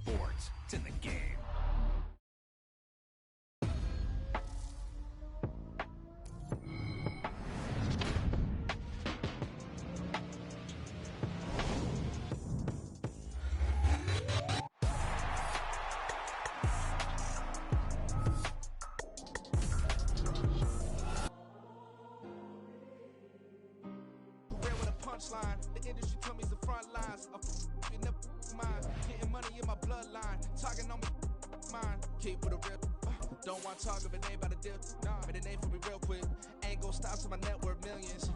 sports. It's in the game. The industry told me it's the front lines. You never mind. Getting money in my bloodline. Talking on me mine. Keep with a real. Don't want to talk if it ain't about a deal. But it ain't for me real quick. Ain't gon' stop till my net worth millions.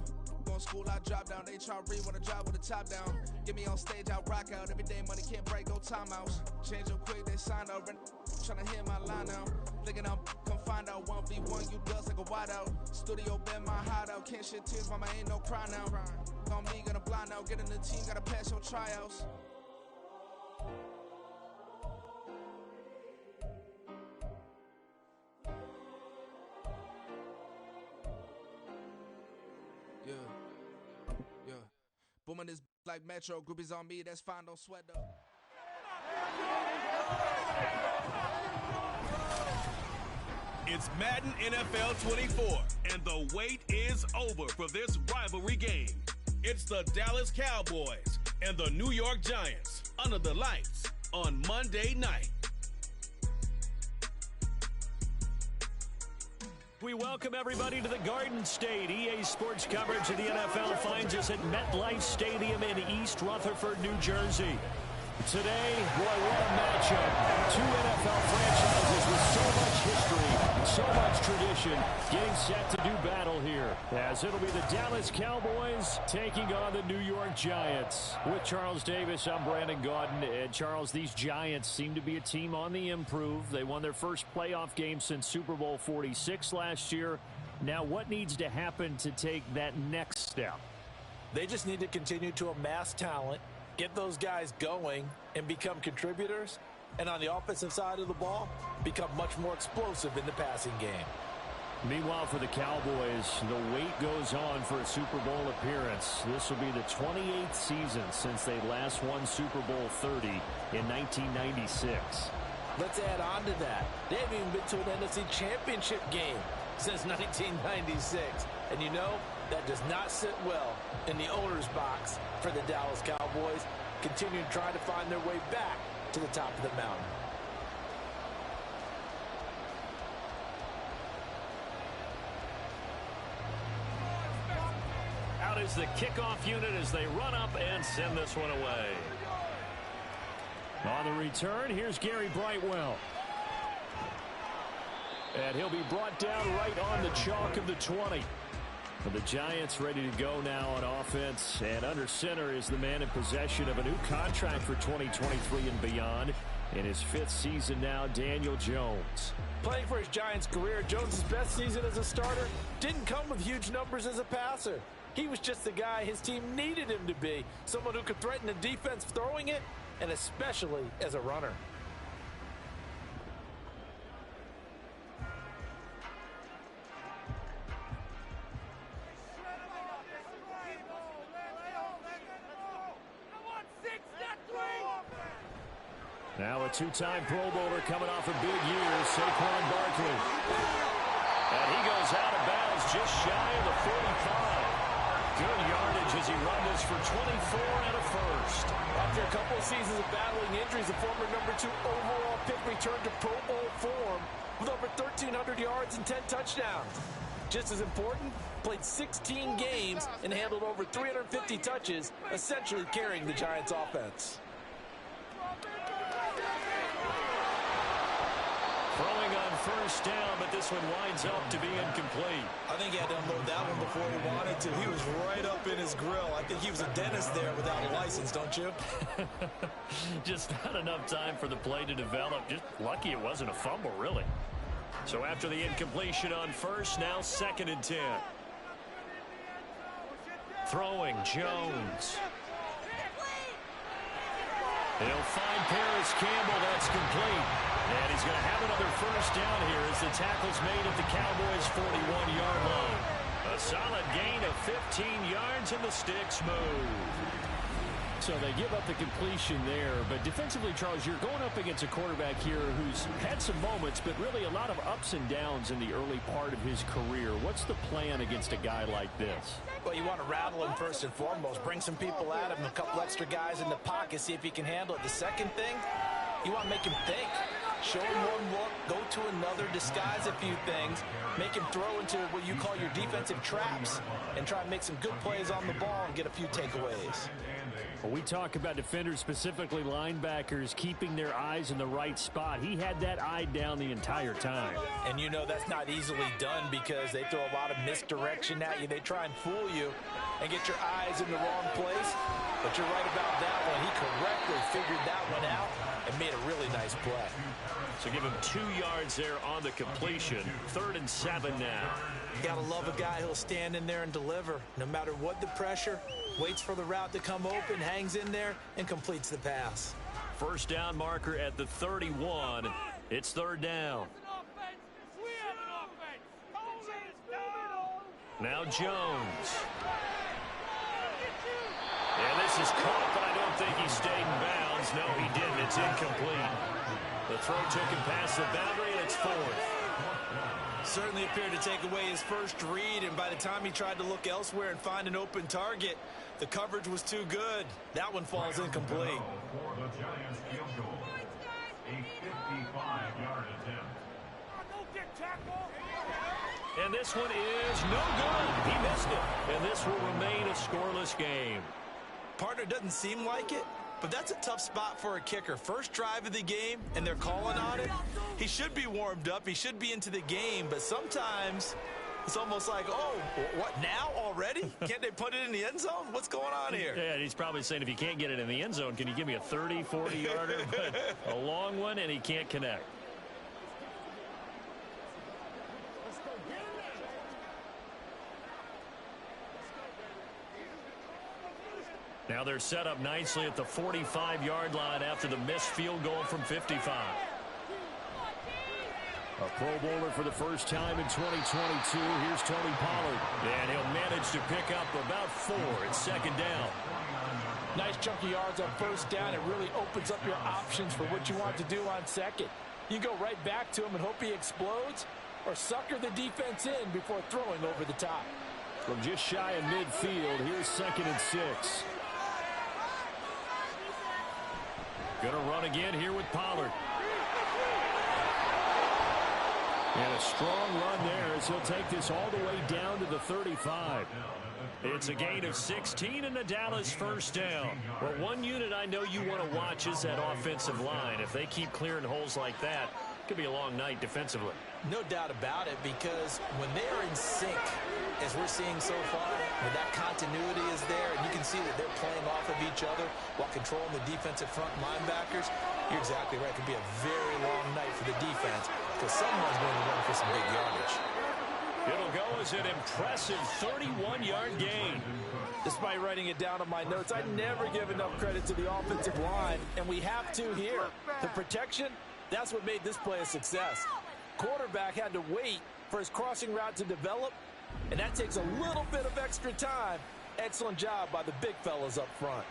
Going school, I drop down. They try to read when I drive with the top down. Get me on stage, I rock out. Every day money can't break, no timeouts. Change up quick, they sign up. Tryna hit my line now. Thinking I'm come find out 1v1, you dust like a wideout. Studio been my hideout. Can't shed tears, mama ain't no cry now. On me, gonna blind out. Get in the team, gotta pass your tryouts. Yeah. Booming this like Metro. Groupies on me, that's fine, don't sweat though. It's Madden NFL 24, and the wait is over for this rivalry game. It's the Dallas Cowboys and the New York Giants under the lights on Monday night. We welcome everybody to the Garden State. EA Sports coverage of the NFL finds us at MetLife Stadium in East Rutherford, New Jersey. Today, boy, what a matchup. Two NFL franchises with so much history, so much tradition, getting set to do battle here. As it'll be the Dallas Cowboys taking on the New York Giants. With Charles Davis, I'm Brandon Gaudin. And Charles, these Giants seem to be a team on the improve. They won their first playoff game since Super Bowl 46 last year. Now, what needs to happen to take that next step? They just need to continue to amass talent, get those guys going, and become contributors. And on the offensive side of the ball, become much more explosive in the passing game. Meanwhile, for the Cowboys, the wait goes on for a Super Bowl appearance. This will be the 28th season since they last won Super Bowl 30 in 1996. Let's add on to that. They haven't even been to an NFC Championship game since 1996. And you know, that does not sit well in the owner's box for the Dallas Cowboys, continuing trying to find their way back to the top of the mountain. Out is the kickoff unit as they run up and send this one away. On the return, here's Gary Brightwell. And he'll be brought down right on the chalk of the 20. The Giants ready to go now on offense, and under center is the man in possession of a new contract for 2023 and beyond. In his fifth season now, Daniel Jones. Playing for his Giants career, Jones' best season as a starter didn't come with huge numbers as a passer. He was just the guy his team needed him to be, someone who could threaten the defense throwing it, and especially as a runner. Now a two-time Pro Bowler coming off a big year, Saquon Barkley. And he goes out of bounds just shy of the 45. Good yardage as he run this for 24 and a first. After a couple of seasons of battling injuries, the former #2 overall pick returned to Pro Bowl form with over 1,300 yards and 10 touchdowns. Just as important, played 16 games and handled over 350 touches, essentially carrying the Giants' offense. Throwing on first down, but this one winds up to be incomplete. I think he had to unload that one before he wanted to. He was right up in his grill. I think he was a dentist there without a license, don't you? Just not enough time for the play to develop. Just lucky it wasn't a fumble, really. So after the incompletion on first, now 2nd and 10. Throwing, Jones. He'll find Paris Campbell. That's complete. And he's going to have another first down here as the tackle's made at the Cowboys' 41-yard line. A solid gain of 15 yards and the sticks move. So they give up the completion there. But defensively, Charles, you're going up against a quarterback here who's had some moments, but really a lot of ups and downs in the early part of his career. What's the plan against a guy like this? Well, you want to rattle him first and foremost. Bring some people at him, a couple extra guys in the pocket, see if he can handle it. The second thing, you want to make him think. Show him one look, go to another, disguise a few things, make him throw into what you call your defensive traps, and try and make some good plays on the ball and get a few takeaways. Well, we talk about defenders, specifically linebackers, keeping their eyes in the right spot. He had that eye down the entire time. And you know that's not easily done because they throw a lot of misdirection at you. They try and fool you and get your eyes in the wrong place. But you're right about that one. He correctly figured that one out and made a really nice play. So give him 2 yards there on the completion. 3rd and 7 now. You gotta love a guy who'll stand in there and deliver. No matter what the pressure, waits for the route to come open, hangs in there, and completes the pass. First down marker at the 31. It's 3rd down. Now Jones. And this is caught, but I don't think he stayed in bounds. No, he didn't. It's incomplete. The throw took him past the boundary, and it's 4th. Certainly appeared to take away his first read, and by the time he tried to look elsewhere and find an open target, the coverage was too good. That one falls incomplete. For the Giants field goal, a 55-yard attempt. And this one is no good. He missed it. And this will remain a scoreless game. Partner, doesn't seem like it, but that's a tough spot for a kicker. First drive of the game, and they're calling on it. He should be warmed up. He should be into the game, but sometimes it's almost like, oh, what, now already? Can't they put it in the end zone? What's going on here? Yeah, he's probably saying if you can't get it in the end zone, can you give me a 30, 40-yarder? But a long one, and he can't connect. Now they're set up nicely at the 45-yard line after the missed field goal from 55. A Pro Bowler for the first time in 2022. Here's Tony Pollard. And he'll manage to pick up about 4. It's 2nd down. Nice chunky yards on first down. It really opens up your options for what you want to do on second. You go right back to him and hope he explodes, or sucker the defense in before throwing over the top. From just shy of midfield, here's 2nd and 6. Gonna run again here with Pollard. And a strong run there as he'll take this all the way down to the 35. It's a gain of 16 and a Dallas first down. Well, one unit I know you want to watch is that offensive line. If they keep clearing holes like that, it could be a long night defensively. No doubt about it, because when they're in sync, as we're seeing so far, when that continuity is there, and you can see that they're playing off of each other while controlling the defensive front linebackers, you're exactly right. It could be a very long night for the defense, because someone's going to run for some big yardage. It'll go as an impressive 31-yard gain. Despite writing it down on my notes, I never give enough credit to the offensive line, and we have to here. The protection, that's what made this play a success. Quarterback had to wait for his crossing route to develop, and that takes a little bit of extra time. Excellent job by the big fellas up front.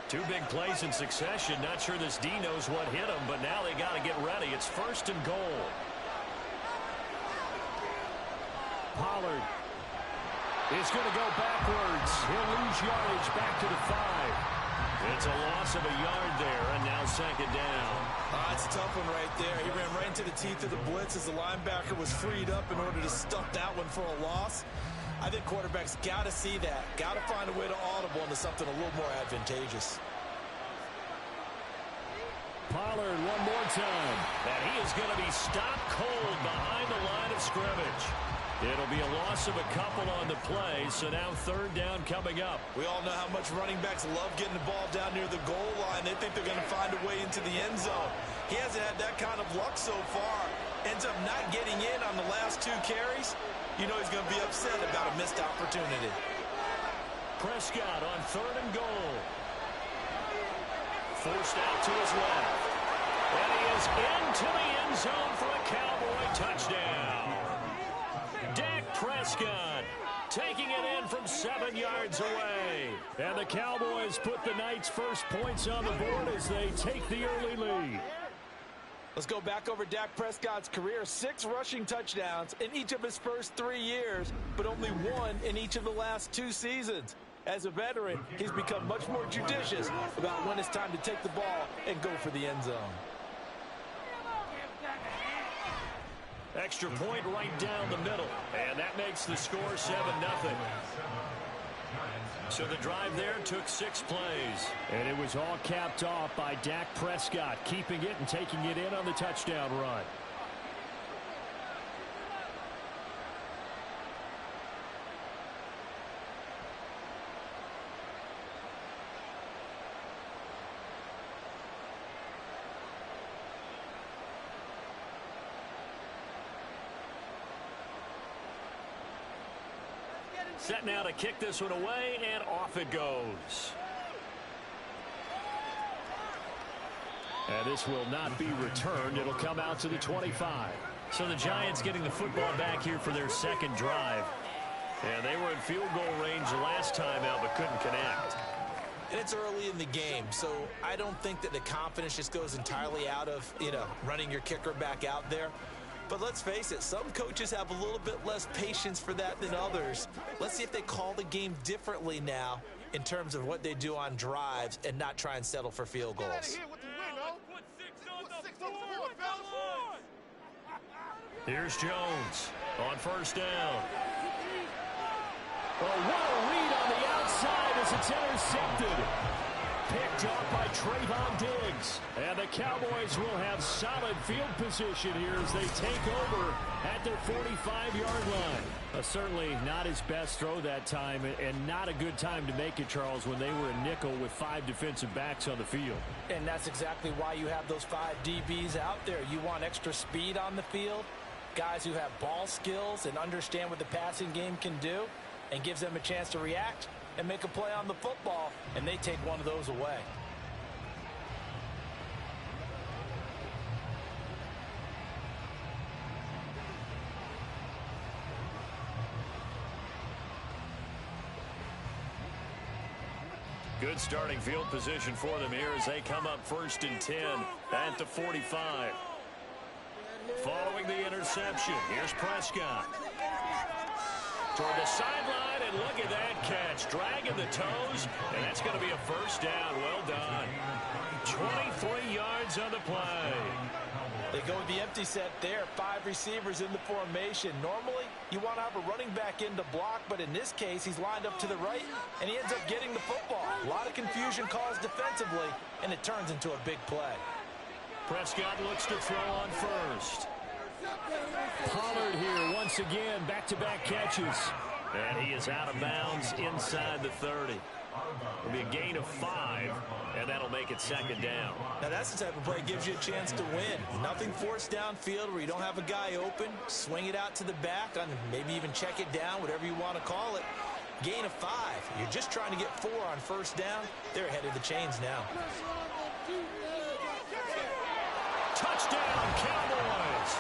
2 big plays in succession. Not sure this D knows what hit him, but now they got to get ready. It's 1st and goal. Pollard is going to go backwards. He'll lose yardage back to the 5. It's a loss of a yard there, and now 2nd down. It's a tough one right there. He ran right into the teeth of the blitz as the linebacker was freed up in order to stuff that one for a loss. I think quarterbacks got to see that. Got to find a way to audible into something a little more advantageous. Pollard one more time. And he is going to be stopped cold behind the line of scrimmage. It'll be a loss of a couple on the play, so now 3rd down coming up. We all know how much running backs love getting the ball down near the goal line. They think they're going to find a way into the end zone. He hasn't had that kind of luck so far. Ends up not getting in on the last 2 carries. You know he's going to be upset about a missed opportunity. Prescott on 3rd and goal. Forced out to his left. And he is into the end zone for a Cowboy touchdown. Dak Prescott taking it in from 7 yards away. And the Cowboys put the Knights' first points on the board as they take the early lead. Let's go back over Dak Prescott's career. 6 rushing touchdowns in each of his first 3 years, but only 1 in each of the last 2 seasons. As a veteran, he's become much more judicious about when it's time to take the ball and go for the end zone. Extra point right down the middle, and that makes the score 7-0. So the drive there took 6 plays, and it was all capped off by Dak Prescott, keeping it and taking it in on the touchdown run. Set now to kick this one away, and off it goes. And this will not be returned. It'll come out to the 25. So the Giants getting the football back here for their second drive. And they were in field goal range last time out, but couldn't connect. And it's early in the game, so I don't think that the confidence just goes entirely out of, running your kicker back out there. But let's face it, some coaches have a little bit less patience for that than others. Let's see if they call the game differently now in terms of what they do on drives and not try and settle for field goals. Here's Jones on first down. Oh, what a read on the outside as it's intercepted. Picked off by Trayvon Diggs. And the Cowboys will have solid field position here as they take over at their 45-yard line. Certainly not his best throw that time, and not a good time to make it, Charles, when they were a nickel with 5 defensive backs on the field. And that's exactly why you have those 5 DBs out there. You want extra speed on the field, guys who have ball skills and understand what the passing game can do, and gives them a chance to react and make a play on the football, and they take one of those away. Good starting field position for them here as they come up 1st and 10 at the 45. Following the interception, here's Prescott. Toward the sideline, and look at that catch. Dragging the toes, and that's going to be a first down. Well done. 23 yards on the play. They go with the empty set there. 5 receivers in the formation. Normally, you want to have a running back in to block, but in this case, he's lined up to the right, and he ends up getting the football. A lot of confusion caused defensively, and it turns into a big play. Prescott looks to throw on first. Pollard here once again, back-to-back catches. And he is out of bounds inside the 30. It'll be a gain of 5, and that'll make it 2nd down. Now that's the type of play that gives you a chance to win. Nothing forced downfield where you don't have a guy open. Swing it out to the back, and maybe even check it down, whatever you want to call it. Gain of 5. You're just trying to get 4 on first down. They're ahead of the chains now. Touchdown, Cowboys!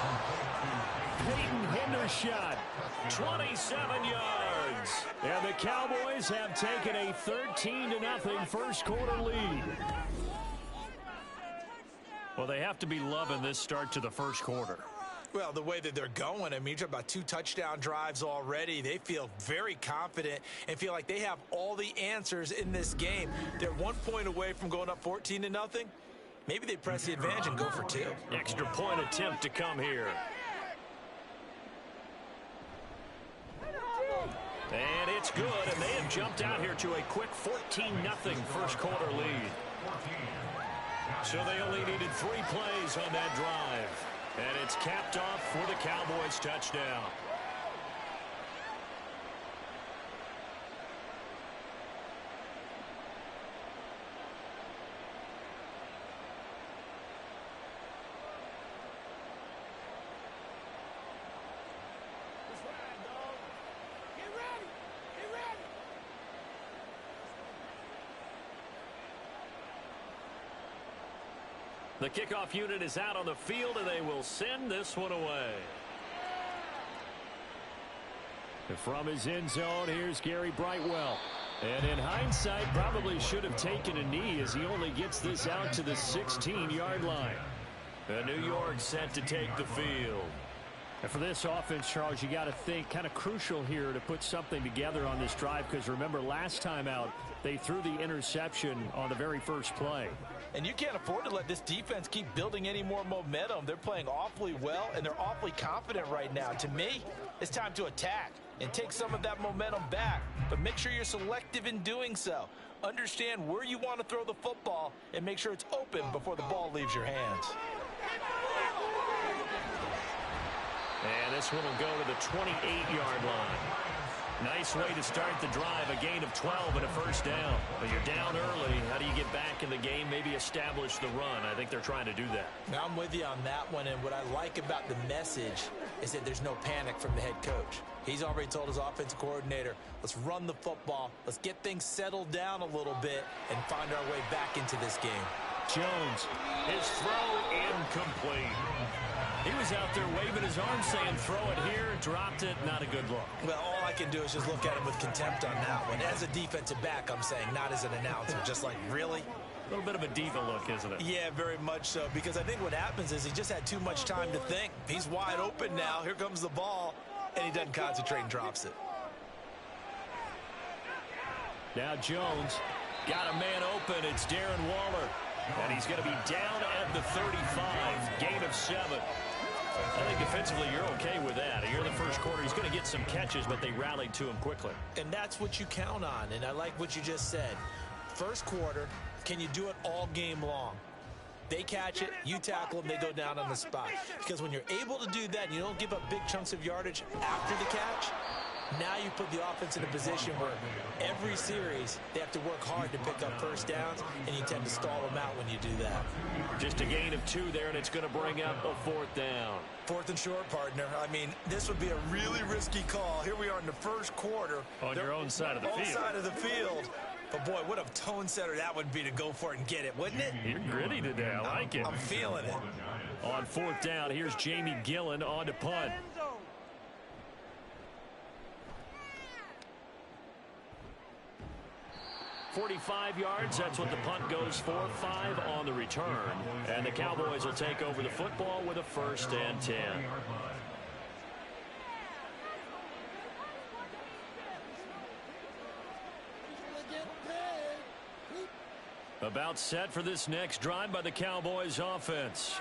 Peyton Hendershot, 27 yards. And the Cowboys have taken a 13-0 first quarter lead. Well, they have to be loving this start to the first quarter. Well, the way that they're going, I mean, you're talking about 2 touchdown drives already. They feel very confident and feel like they have all the answers in this game. They're 1 point away from going up 14-0. Maybe they press the advantage and go for 2. Extra point attempt to come here. And it's good, and they have jumped out here to a quick 14-0 first quarter lead. So they only needed 3 plays on that drive. And it's capped off for the Cowboys touchdown. The kickoff unit is out on the field, and they will send this one away. And from his end zone, here's Gary Brightwell. And in hindsight, probably should have taken a knee as he only gets this out to the 16-yard line. And New York set to take the field. And for this offense, Charles, you got to think kind of crucial here to put something together on this drive, because remember last time out, they threw the interception on the very first play. And you can't afford to let this defense keep building any more momentum. They're playing awfully well, and they're awfully confident right now. To me, it's time to attack and take some of that momentum back. But make sure you're selective in doing so. Understand where you want to throw the football and make sure it's open before the ball leaves your hands. And this one will go to the 28-yard line. Nice way to start the drive, a gain of 12 and a first down. But you're down early. How do you get back in the game, maybe establish the run? I think they're trying to do that. Now I'm with you on that one, and what I like about the message is that there's no panic from the head coach. He's already told his offensive coordinator, let's run the football, let's get things settled down a little bit, and find our way back into this game. Jones, his throw incomplete. He was out there waving his arm saying throw it here, dropped it, not a good look. Well, all I can do is just look at him with contempt on that one. As a defensive back, I'm saying, not as an announcer. Just like, really? A little bit of a diva look, isn't it? Yeah, very much so, because I think what happens is he just had too much time to think. He's wide open now. Here comes the ball, and he doesn't concentrate and drops it. Now Jones got a man open. It's Darren Waller. And he's going to be down at the 35. Gain of 7. I think defensively you're okay with that. Here in the first quarter, he's going to get some catches, but they rallied to him quickly. And that's what you count on, and I like what you just said. First quarter, can you do it all game long? They catch it, you tackle them, they go down on the spot. Because when you're able to do that and you don't give up big chunks of yardage after the catch, now you put the offense in a position where every series they have to work hard to pick up first downs, and you tend to stall them out when you do that. Just a gain of 2 there, and it's going to bring up a 4th down. 4th and short, partner. I mean, this would be a really risky call. Here we are in the first quarter. On your own side of the field. Side of the field. But, boy, what a tone setter that would be to go for it and get it, wouldn't it? You're gritty today. I like it. I'm feeling it. On 4th down, here's Jamie Gillen on to punt. 45 yards, that's what the punt goes for. 5 on the return. And the Cowboys will take over the football with a 1st and 10. About set for this next drive by the Cowboys offense.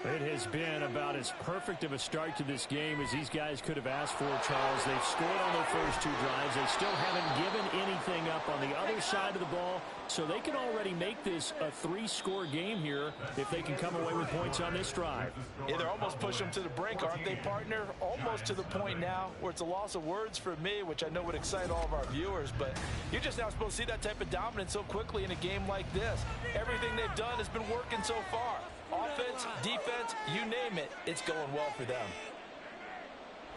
It has been about as perfect of a start to this game as these guys could have asked for, Charles. They've scored on their first 2 drives. They still haven't given anything up on the other side of the ball, so they can already make this a 3-score game here if they can come away with points on this drive. Yeah, they're almost pushing them to the brink, aren't they, partner? Almost to the point now where it's a loss of words for me, which I know would excite all of our viewers, but you're just now supposed to see that type of dominance so quickly in a game like this. Everything they've done has been working so far. Offense, defense, you name it, it's going well for them.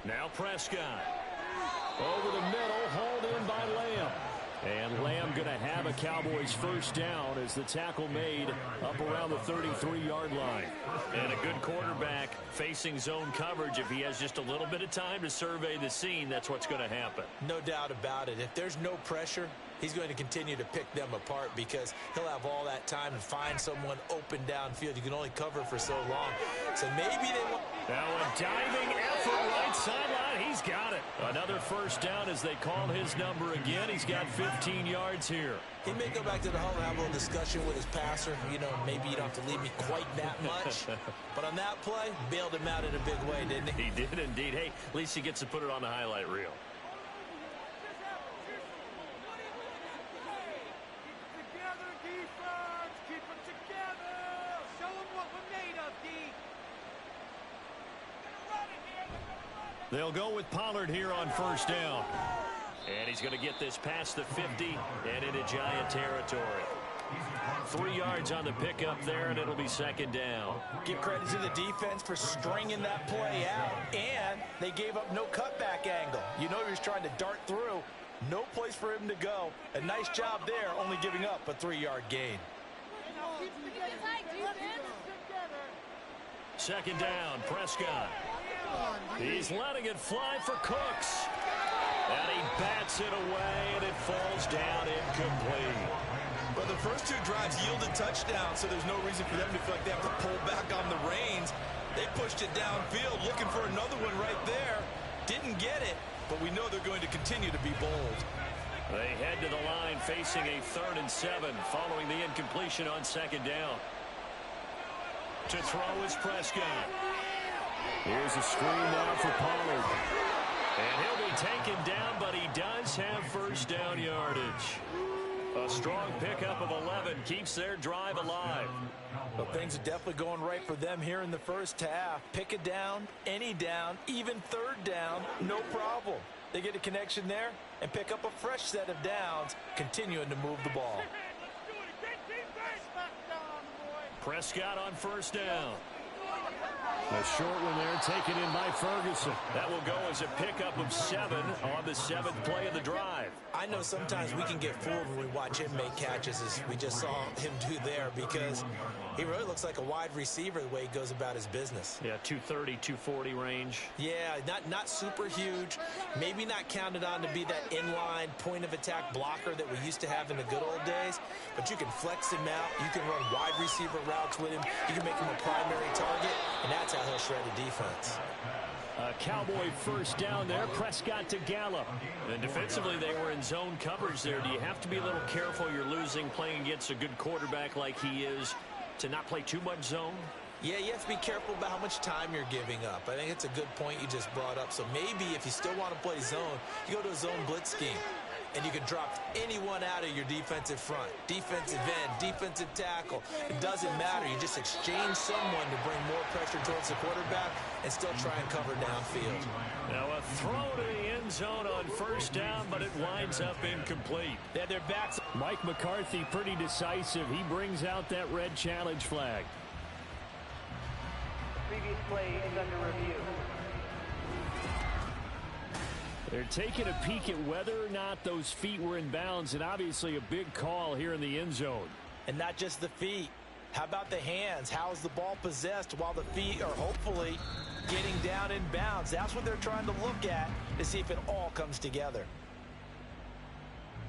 Now Prescott. Over the middle, hauled in by Lamb. And Lamb going to have a Cowboys 1st down as the tackle made up around the 33-yard line. And a good quarterback facing zone coverage. If he has just a little bit of time to survey the scene, that's what's going to happen. No doubt about it. If there's no pressure, he's going to continue to pick them apart because he'll have all that time to find someone open downfield. You can only cover for so long. So maybe they want... Now a diving effort right sideline. He's got it. Another 1st down as they call his number again. He's got 15 yards here. He may go back to the huddle and have a little discussion with his passer. You know, maybe you don't have to leave me quite that much. But on that play, bailed him out in a big way, didn't he? He did indeed. Hey, at least he gets to put it on the highlight reel. They'll go with Pollard here on 1st down. And he's going to get this past the 50 and into Giant territory. 3 yards on the pickup there, and it'll be 2nd down. Give credit to the defense for stringing that play out, and they gave up no cutback angle. You know he was trying to dart through. No place for him to go. A nice job there, only giving up a 3-yard gain. 2nd down, Prescott. He's letting it fly for Cooks. And he bats it away, and it falls down incomplete. Well, the first two drives yielded touchdowns, so there's no reason for them to feel like they have to pull back on the reins. They pushed it downfield, looking for another one right there. Didn't get it, but we know they're going to continue to be bold. They head to the line facing a 3rd and 7 following the incompletion on 2nd down. To throw is Prescott. Here's a screen now for Pollard. And he'll be taken down, but he does have first down yardage. A strong pickup of 11 keeps their drive alive. Well, things are definitely going right for them here in the first half. Pick it down, any down, even 3rd down, no problem. They get a connection there and pick up a fresh set of downs, continuing to move the ball. Prescott on first down. A short one there taken in by Ferguson. That will go as a pickup of 7 on the 7th play of the drive. I know sometimes we can get fooled when we watch him make catches, as we just saw him do there, because he really looks like a wide receiver the way he goes about his business. Yeah, 230, 240 range. Yeah, not super huge. Maybe not counted on to be that inline point-of-attack blocker that we used to have in the good old days, but you can flex him out. You can run wide receiver routes with him. You can make him a primary target, and that's how he'll shred a defense. A Cowboy first down there. Prescott to Gallup. And defensively, they were in zone coverage there. Do you have to be a little careful? You're losing playing against a good quarterback like he is to not play too much zone? Yeah, you have to be careful about how much time you're giving up. I think it's a good point you just brought up. So maybe if you still want to play zone, you go to a zone blitz scheme. And you can drop anyone out of your defensive front. Defensive end, defensive tackle. It doesn't matter. You just exchange someone to bring more pressure towards the quarterback and still try and cover downfield. Now a throw to the end zone on first down, but it winds up incomplete. Yeah, their backs. Mike McCarthy pretty decisive. He brings out that red challenge flag. Previous play is under review. They're taking a peek at whether or not those feet were in bounds, and obviously a big call here in the end zone. And not just the feet. How about the hands? How is the ball possessed while the feet are hopefully getting down in bounds? That's what they're trying to look at to see if it all comes together.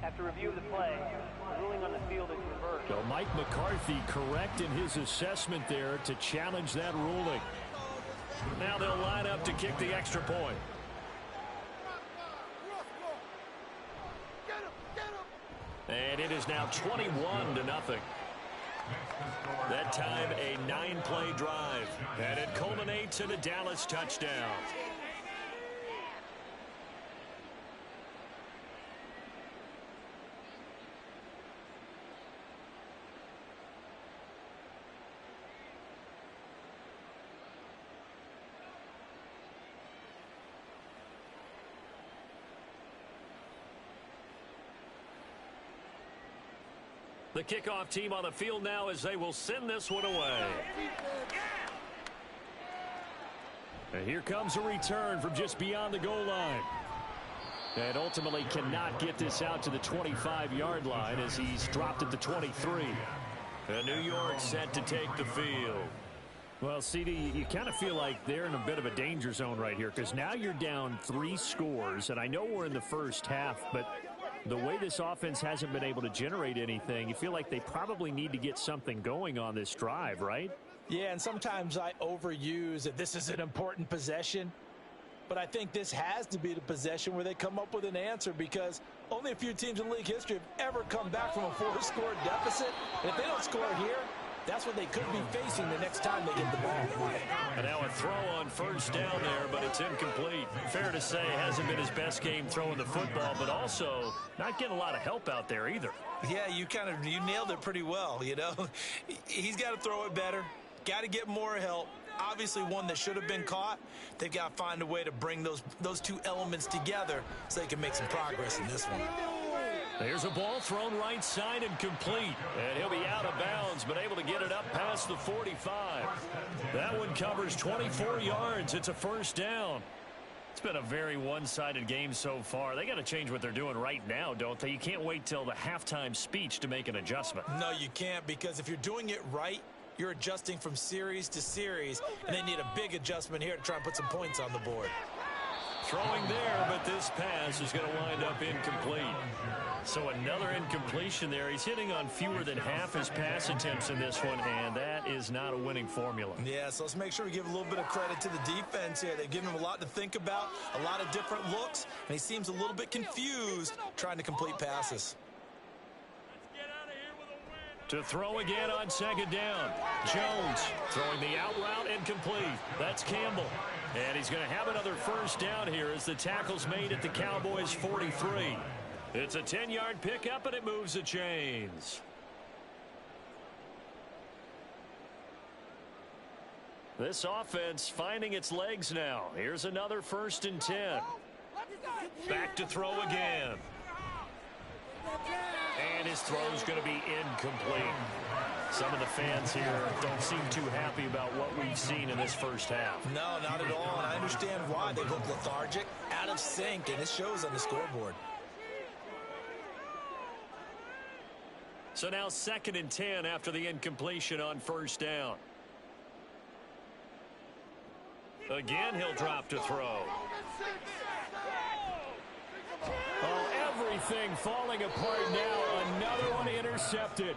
After review of the play, the ruling on the field is reversed. So Mike McCarthy correct in his assessment there to challenge that ruling. Now they'll line up to kick the extra point. And it is now 21-0. That time a 9-play drive. And it culminates in a Dallas touchdown. The kickoff team on the field now as they will send this one away. And here comes a return from just beyond the goal line. And ultimately cannot get this out to the 25-yard line as he's dropped at the 23. And New York set to take the field. Well, CD, you kind of feel like they're in a bit of a danger zone right here because now you're down 3 scores. And I know we're in the first half, but the way this offense hasn't been able to generate anything, you feel like they probably need to get something going on this drive, right? Yeah, and sometimes I overuse that this is an important possession. But I think this has to be the possession where they come up with an answer because only a few teams in league history have ever come back from a 4-score deficit. And if they don't score here, that's what they could be facing the next time they get the ball. And now a throw on first down there, but it's incomplete. Fair to say, hasn't been his best game throwing the football, but also not getting a lot of help out there either. Yeah, you nailed it pretty well, you know. He's got to throw it better, got to get more help. Obviously one that should have been caught. They've got to find a way to bring those two elements together so they can make some progress in this one. There's a ball thrown right side and complete. And he'll be out of bounds, but able to get it up past the 45. That one covers 24 yards. It's a first down. It's been a very one-sided game so far. They got to change what they're doing right now, don't they? You can't wait till the halftime speech to make an adjustment. No, you can't, because if you're doing it right, you're adjusting from series to series, and they need a big adjustment here to try and put some points on the board. throwing there, but this pass is going to wind up incomplete. So another incompletion there. He's hitting on fewer than half his pass attempts in this one, and that is not a winning formula. Yeah, so let's make sure we give a little bit of credit to the defense here. They've given him a lot to think about, a lot of different looks, and he seems a little bit confused trying to complete passes. To throw again on second down. Jones throwing the out route incomplete. That's Campbell. And he's going to have another first down here as the tackle's made at the Cowboys' 43. It's a 10-yard pickup, and it moves the chains. This offense finding its legs now. Here's another 1st and 10. Back to throw again. And his throw's going to be incomplete. Some of the fans here don't seem too happy about what we've seen in this first half. No, not at all, and I understand why. They look lethargic, out of sync, and it shows on the scoreboard. So now 2nd and 10 after the incompletion on first down. Again, he'll drop to throw. Oh, everything falling apart now. Another one intercepted.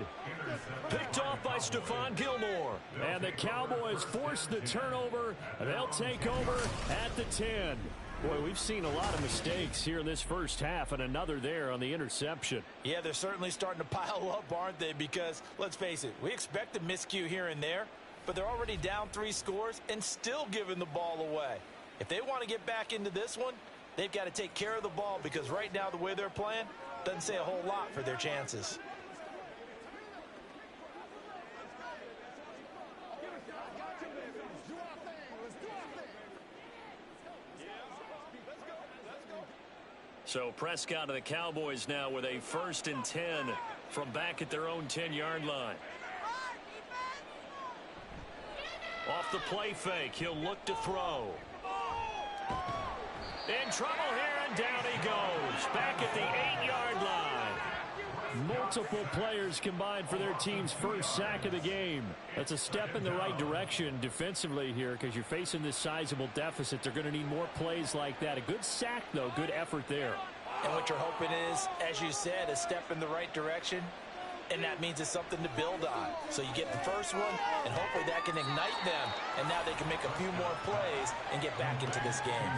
Picked off by Stephon Gilmore. And the Cowboys force the turnover. They'll take over at the 10. Boy, we've seen a lot of mistakes here in this first half, and another there on the interception. Yeah, they're certainly starting to pile up, aren't they? Because, let's face it, we expect a miscue here and there, but they're already down 3 scores and still giving the ball away. If they want to get back into this one, they've got to take care of the ball, because right now the way they're playing doesn't say a whole lot for their chances. So Prescott of the Cowboys now with a 1st and 10 from back at their own 10-yard line. Off the play fake, he'll look to throw. In trouble here, and down he goes. Back at the 8-yard line. Multiple players combined for their team's first sack of the game. That's a step in the right direction defensively here, because you're facing this sizable deficit. They're going to need more plays like that. A good sack, though. Good effort there. And what you're hoping is, as you said, a step in the right direction, and that means it's something to build on. So you get the first one, and hopefully that can ignite them, and now they can make a few more plays and get back into this game.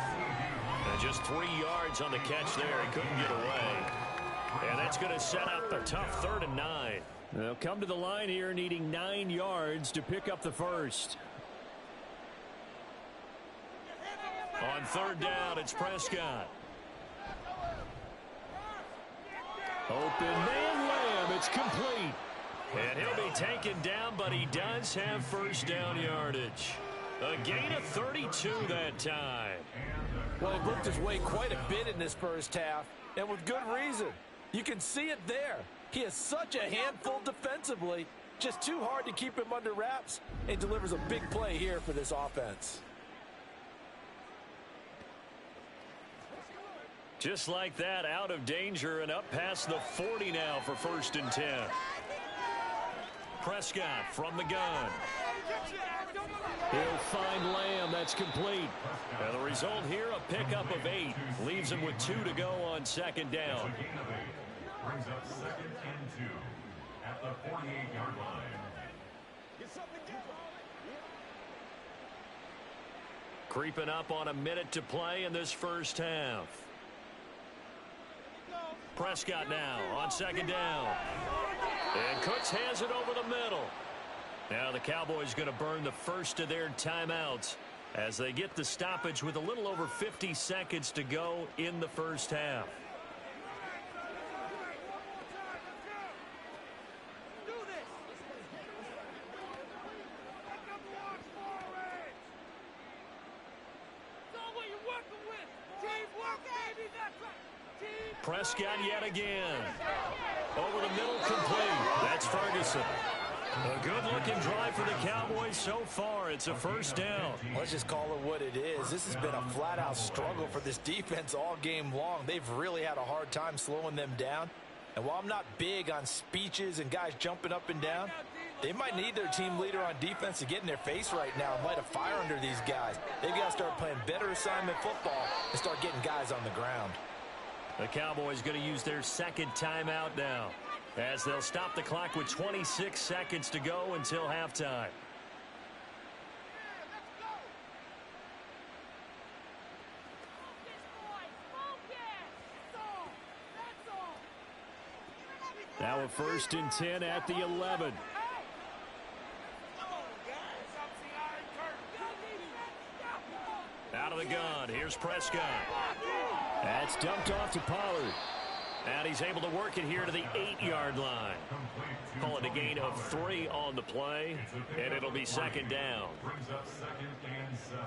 And just 3 yards on the catch there. He couldn't get away. And that's going to set up a tough 3rd and 9. They'll come to the line here needing 9 yards to pick up the first. On 3rd down, it's Prescott. Open man, Lamb. It's complete. And he'll be taken down, but he does have first down yardage. A gain of 32 that time. Well, he worked his way quite a bit in this first half, and with good reason. You can see it there. He is such a handful defensively. Just too hard to keep him under wraps, and delivers a big play here for this offense. Just like that, out of danger and up past the 40 now for 1st and 10. Prescott from the gun. He'll find Lamb. That's complete. And the result here, a pickup of 8. Leaves him with 2 to go on 2nd down. Brings up 2nd and 2 at the 48-yard line. Creeping up on a minute to play in this first half. Prescott now on 2nd down. And Cooks has it over the middle. Now the Cowboys going to burn the first of their timeouts as they get the stoppage with a little over 50 seconds to go in the first half. Prescott yet again. Over the middle, complete. That's Ferguson. A good-looking drive for the Cowboys so far. It's a first down. Let's just call it what it is. This has been a flat-out struggle for this defense all game long. They've really had a hard time slowing them down. And while I'm not big on speeches and guys jumping up and down, They might need their team leader on defense to get in their face right now and light a fire under these guys. They've got to start playing better assignment football and start getting guys on the ground. The Cowboys going to use their second timeout now, as they'll stop the clock with 26 seconds to go until halftime. Now a 1st and 10 at the 11. Out of the gun, here's Prescott. That's dumped off to Pollard. And he's able to work it here to the 8-yard line. Call it a gain of 3 on the play, and it'll be second down. Brings up 2nd and 7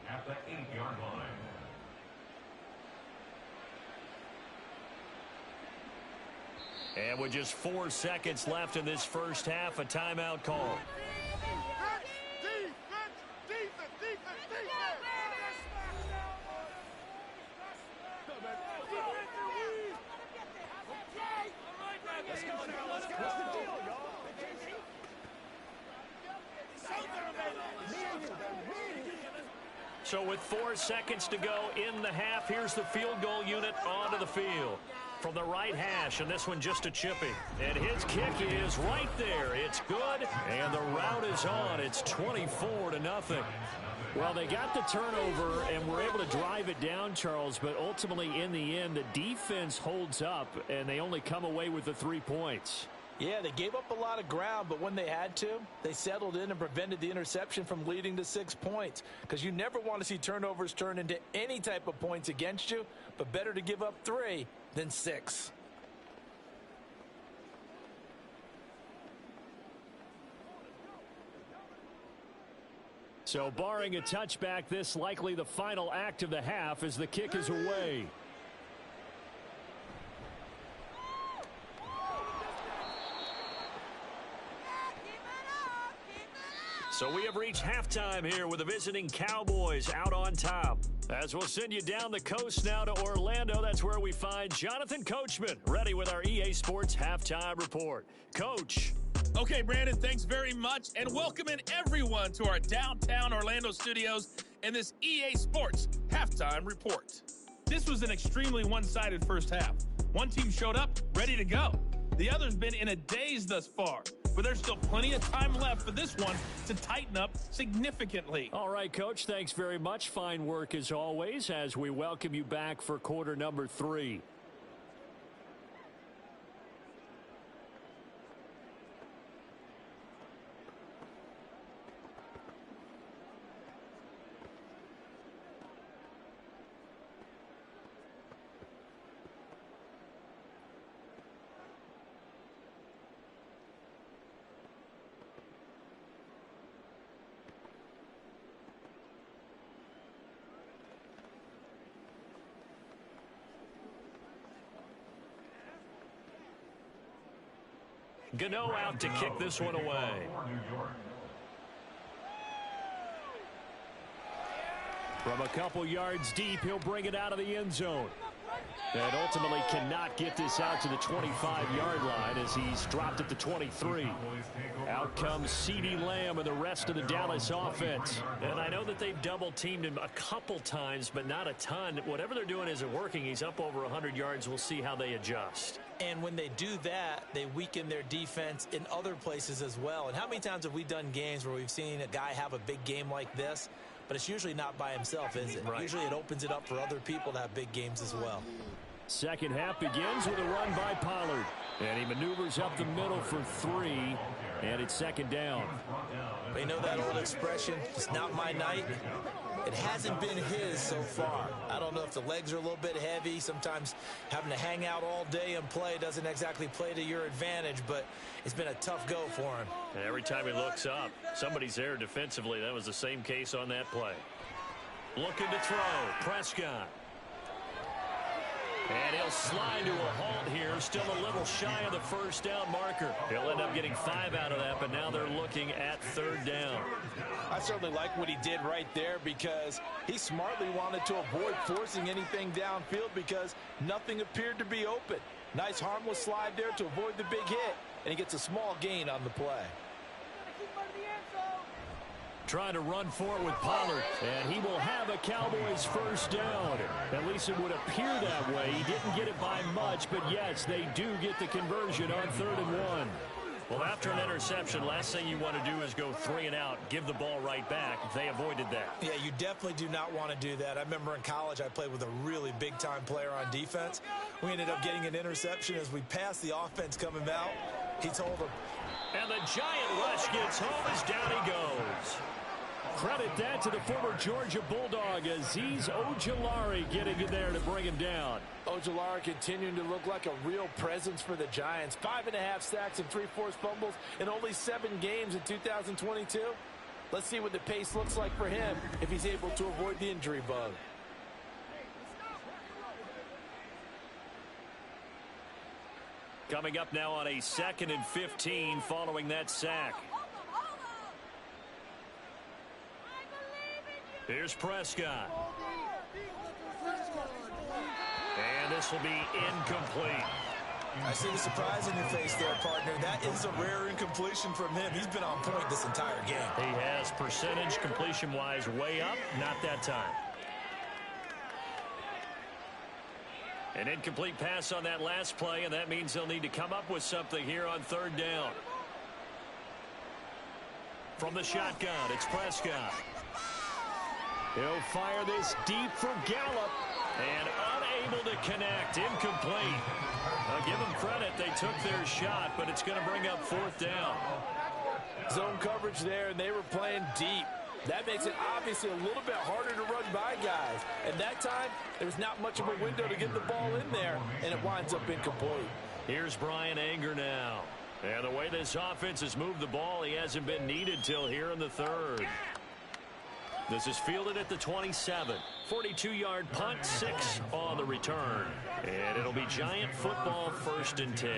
at the 8-yard line. And with just 4 seconds left in this first half, a timeout call. So with 4 seconds to go in the half, here's the field goal unit onto the field. From the right hash, and this one just a chipping. And his kick is right there. It's good, and the route is on. It's 24-0. Well, they got the turnover, and were able to drive it down, Charles, but ultimately in the end, the defense holds up, and they only come away with the 3 points. Yeah, they gave up a lot of ground, but when they had to, they settled in and prevented the interception from leading to 6 points. Because you never want to see turnovers turn into any type of points against you, but better to give up 3 than 6. So barring a touchback, this likely the final act of the half as the kick is away. So we have reached halftime here with the visiting Cowboys out on top. As we'll send you down the coast now to Orlando, that's where we find Jonathan Coachman, ready with our EA Sports Halftime Report. Coach. Okay, Brandon, thanks very much, and welcoming everyone to our downtown Orlando studios and this EA Sports Halftime Report. This was an extremely one-sided first half. One team showed up, ready to go. The other's been in a daze thus far, but there's still plenty of time left for this one to tighten up significantly. All right, Coach, thanks very much. Fine work as always as we welcome you back for quarter number 3. Gano out to kick this one away. From a couple yards deep, he'll bring it out of the end zone. And ultimately cannot get this out to the 25-yard line as he's dropped at the 23. Out comes CeeDee Lamb and the rest of the Dallas offense. And I know that they've double-teamed him a couple times, but not a ton. Whatever they're doing isn't working. He's up over 100 yards. We'll see how they adjust. And when they do that, they weaken their defense in other places as well. And how many times have we done games where we've seen a guy have a big game like this? But it's usually not by himself, is it? Right. Usually it opens it up for other people to have big games as well. Second half begins with a run by Pollard. And he maneuvers up the middle for 3. And it's second down. You know that old expression, it's not my night? It hasn't been his so far. I don't know if the legs are a little bit heavy. Sometimes having to hang out all day and play doesn't exactly play to your advantage, but it's been a tough go for him. And every time he looks up, somebody's there defensively. That was the same case on that play. Looking to throw, Prescott. And he'll slide to a halt here, still a little shy of the first down marker. He'll end up getting 5 out of that, but now they're looking at third down. I certainly like what he did right there because he smartly wanted to avoid forcing anything downfield because nothing appeared to be open. Nice harmless slide there to avoid the big hit, and he gets a small gain on the play. trying to run for it with Pollard, and he will have a Cowboys first down. At least it would appear that way. He didn't get it by much, but yes, they do get the conversion on 3rd and 1. Well, after an interception, last thing you want to do is go 3 and out, give the ball right back. They avoided that. Yeah, you definitely do not want to do that. I remember in college I played with a really big-time player on defense. We ended up getting an interception as we passed the offense coming out. He told him. And the giant rush gets home as down he goes. Credit that to the former Georgia Bulldog, Azeez Ojulari getting in there to bring him down. Ojulari continuing to look like a real presence for the Giants. 5.5 sacks and 3 forced fumbles in only 7 games in 2022. Let's see what the pace looks like for him if he's able to avoid the injury bug. Coming up now on a 2nd and 15 following that sack. Here's Prescott. And this will be incomplete. I see the surprise in your face there, partner. That is a rare incompletion from him. He's been on point this entire game. He has percentage completion-wise way up. Not that time. An incomplete pass on that last play, and that means they'll need to come up with something here on 3rd down. From the shotgun, it's Prescott. He'll fire this deep for Gallup, and unable to connect. Incomplete. I'll give them credit. They took their shot, but it's going to bring up 4th down. Zone coverage there, and they were playing deep. That makes it obviously a little bit harder to run by guys. And that time, there's not much of a window to get the ball in there, and it winds up incomplete. Here's Brian Anger now. And the way this offense has moved the ball, he hasn't been needed till here in the 3rd. This is fielded at the 27. 42-yard punt, 6 on the return. And it'll be Giant football 1st and 10.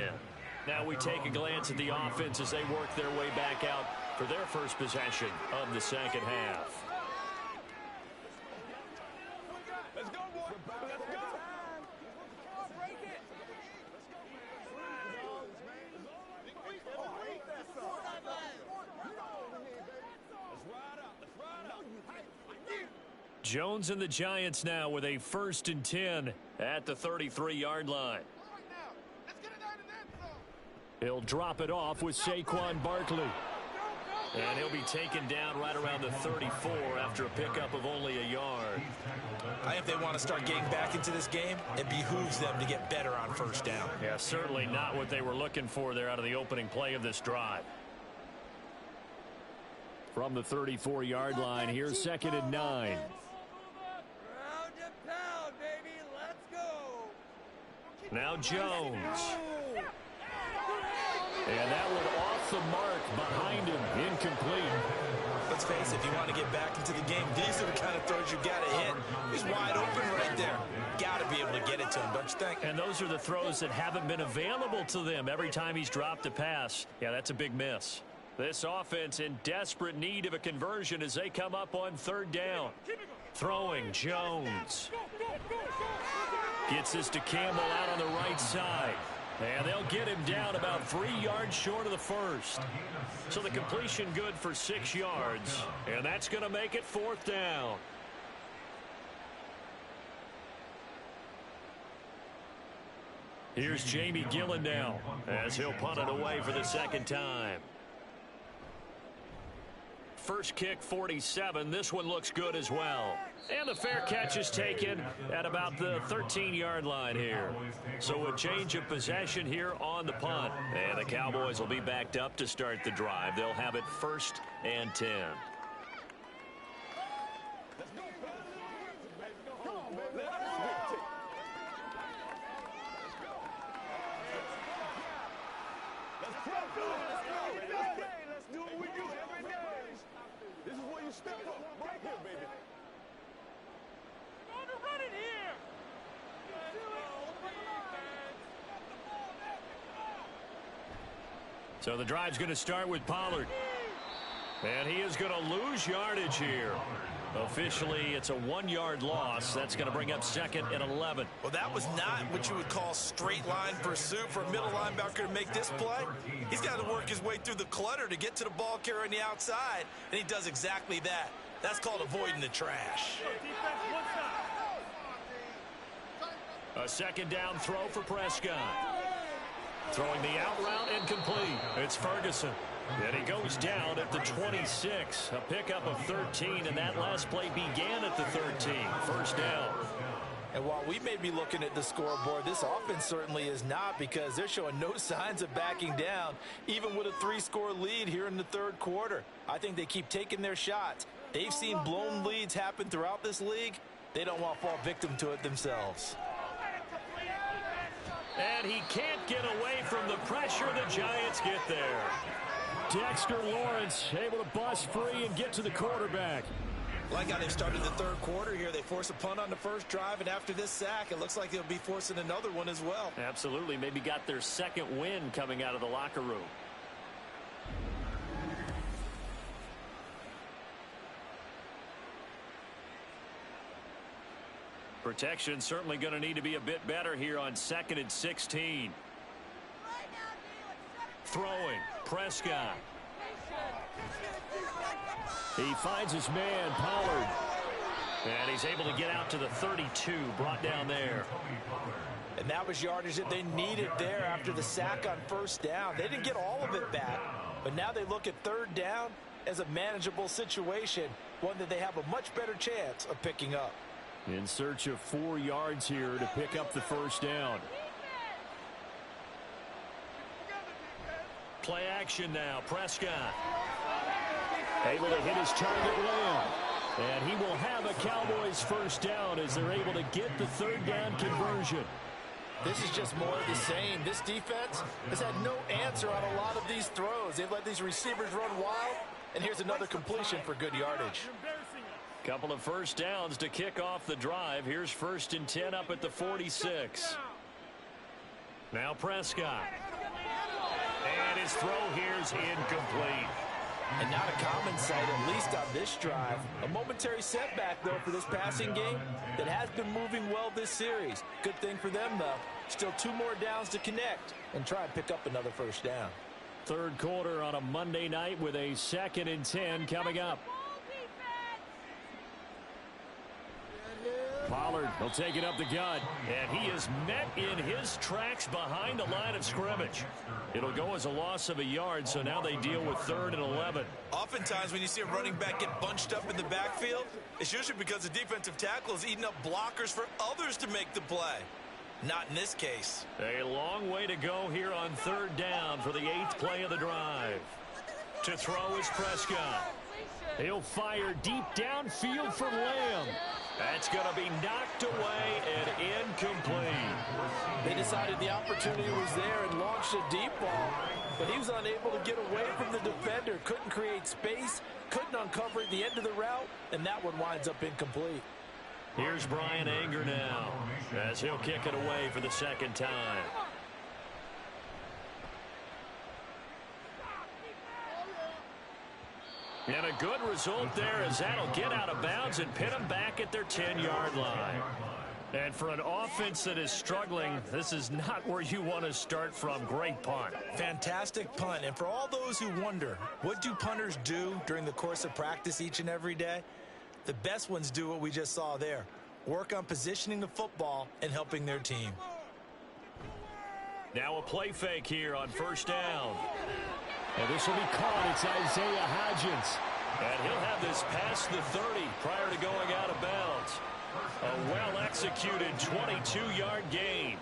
Now we take a glance at the offense as they work their way back out for their first possession of the 2nd half. Let's go, boy. Let's go. Jones and the Giants now with a 1st and 10 at the 33-yard line. He'll drop it off with Saquon Barkley. And he'll be taken down right around the 34 after a pickup of only a yard. I think they want to start getting back into this game. It behooves them to get better on 1st down. Yeah, certainly not what they were looking for there out of the opening play of this drive. From the 34-yard line, here's 2nd and 9. Now Jones. And that one off the mark behind him. Incomplete. Let's face it, if you want to get back into the game, these are the kind of throws you got to hit. He's wide open right there. Got to be able to get it to him, don't you think? And those are the throws that haven't been available to them every time he's dropped a pass. Yeah, that's a big miss. This offense in desperate need of a conversion as they come up on 3rd down. Throwing Jones. Gets this to Campbell out on the right side. And they'll get him down about 3 yards short of the 1st. So the completion good for 6 yards. And that's going to make it 4th down. Here's Jamie Gillen now as he'll punt it away for the 2nd time. First kick, 47. This one looks good as well. And the fair catch is taken at about the 13-yard line here. So a change of possession here on the punt. And the Cowboys will be backed up to start the drive. They'll have it 1st and 10. So the drive's going to start with Pollard. And he is going to lose yardage here. Officially, it's a 1-yard loss. That's going to bring up 2nd and 11. Well, that was not what you would call straight line pursuit for a middle linebacker to make this play. He's got to work his way through the clutter to get to the ball carrier on the outside, and he does exactly that. That's called avoiding the trash. A 2nd down throw for Prescott. Throwing the out route incomplete. It's Ferguson. And he goes down at the 26. A pickup of 13, and that last play began at the 13. First down. And while we may be looking at the scoreboard, this offense certainly is not, because they're showing no signs of backing down, even with a 3-score lead here in the third quarter. I think they keep taking their shots. They've seen blown leads happen throughout this league. They don't want to fall victim to it themselves. And he can't get away from the pressure. The Giants get there. Dexter Lawrence able to bust free and get to the quarterback. Like how they've started the third quarter here. They force a punt on the first drive, and after this sack, it looks like they'll be forcing another one as well. Absolutely. Maybe got their 2nd win coming out of the locker room. Protection certainly going to need to be a bit better here on 2nd and 16. Throwing, Prescott. He finds his man, Pollard. And he's able to get out to the 32, brought down there. And that was yardage that they needed there after the sack on first down. They didn't get all of it back, but now they look at third down as a manageable situation, one that they have a much better chance of picking up. In search of 4 yards here to pick up the first down. Play action now. Prescott able to hit his target Lamb. And he will have a Cowboys first down as they're able to get the third down conversion. This is just more of the same. This defense has had no answer on a lot of these throws. They've let these receivers run wild. And here's another completion for good yardage. Couple of first downs to kick off the drive. Here's 1st and 10 up at the 46. Now Prescott. And his throw here's incomplete. And not a common sight, at least on this drive. A momentary setback, though, for this passing game that has been moving well this series. Good thing for them, though. Still 2 more downs to connect and try and pick up another first down. Third quarter on a Monday night with a 2nd and 10 coming up. Pollard will take it up the gut, and he is met in his tracks behind the line of scrimmage. It'll go as a loss of a yard, so now they deal with 3rd and 11. Oftentimes when you see a running back get bunched up in the backfield, it's usually because the defensive tackle is eating up blockers for others to make the play. Not in this case. A long way to go here on 3rd down for the 8th play of the drive. To throw is Prescott. He'll fire deep downfield for Lamb. That's going to be knocked away and incomplete. They decided the opportunity was there and launched a deep ball, but he was unable to get away from the defender. Couldn't create space, couldn't uncover at the end of the route, and that one winds up incomplete. Here's Brian Anger now as he'll kick it away for the 2nd time. And a good result there as that'll get out of bounds and pin them back at their 10-yard line. And for an offense that is struggling, this is not where you want to start from. Great punt. Fantastic punt. And for all those who wonder, what do punters do during the course of practice each and every day? The best ones do what we just saw there. Work on positioning the football and helping their team. Now a play fake here on 1st down. And this will be caught. It's Isaiah Hodgins. And he'll have this past the 30 prior to going out of bounds. A well-executed 22-yard gain.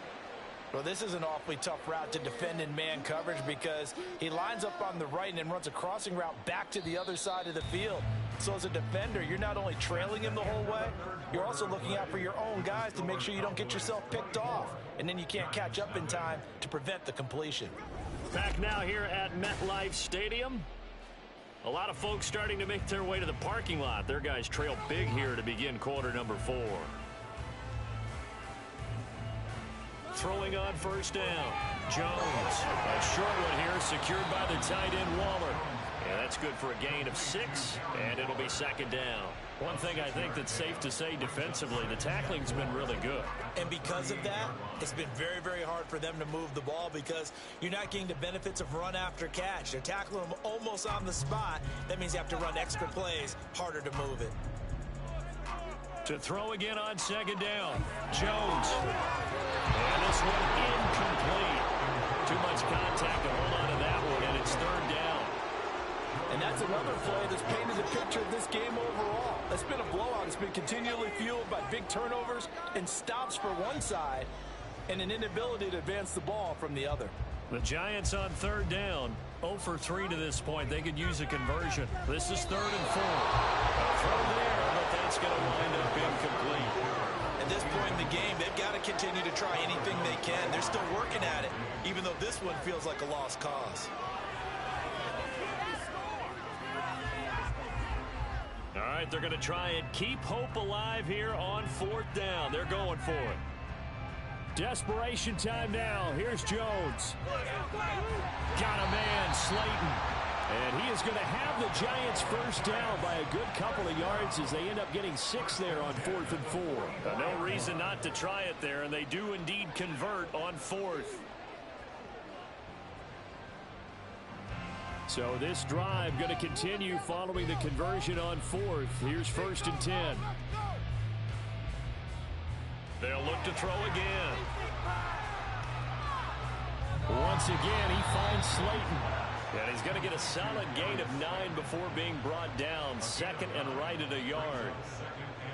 Well, this is an awfully tough route to defend in man coverage because he lines up on the right and then runs a crossing route back to the other side of the field. So as a defender, you're not only trailing him the whole way, you're also looking out for your own guys to make sure you don't get yourself picked off. And then you can't catch up in time to prevent the completion. Back now here at MetLife Stadium. A lot of folks starting to make their way to the parking lot. Their guys trail big here to begin quarter number 4. Throwing on 1st down. Jones. A short one here secured by the tight end Waller. And That's good for a gain of 6, and it'll be second down. One thing I think that's safe to say defensively, the tackling's been really good. And because of that, it's been very, very hard for them to move the ball because you're not getting the benefits of run after catch. They're tackling them almost on the spot. That means you have to run extra plays, harder to move it. To throw again on second down, Jones. And this one incomplete. Too much contact to hold on to that one, and it's third down. And that's another play that's painted the picture of this game overall. It's been a blowout. It's been continually fueled by big turnovers and stops for one side and an inability to advance the ball from the other. The Giants on third down, 0 for 3 to this point. They could use a conversion. This is 3rd and 4. A throw there, but that's going to wind up incomplete. At this point in the game, they've got to continue to try anything they can. They're still working at it, even though this one feels like a lost cause. All right, they're going to try and keep hope alive here on 4th down. They're going for it. Desperation time now. Here's Jones. Got a man, Slayton. And he is going to have the Giants first down by a good couple of yards as they end up getting 6 there on 4th and 4. No reason not to try it there, and they do indeed convert on 4th. So this drive going to continue following the conversion on 4th. Here's 1st and 10. They'll look to throw again. Once again, he finds Slayton. And he's going to get a solid gain of 9 before being brought down. 2nd and right at a yard.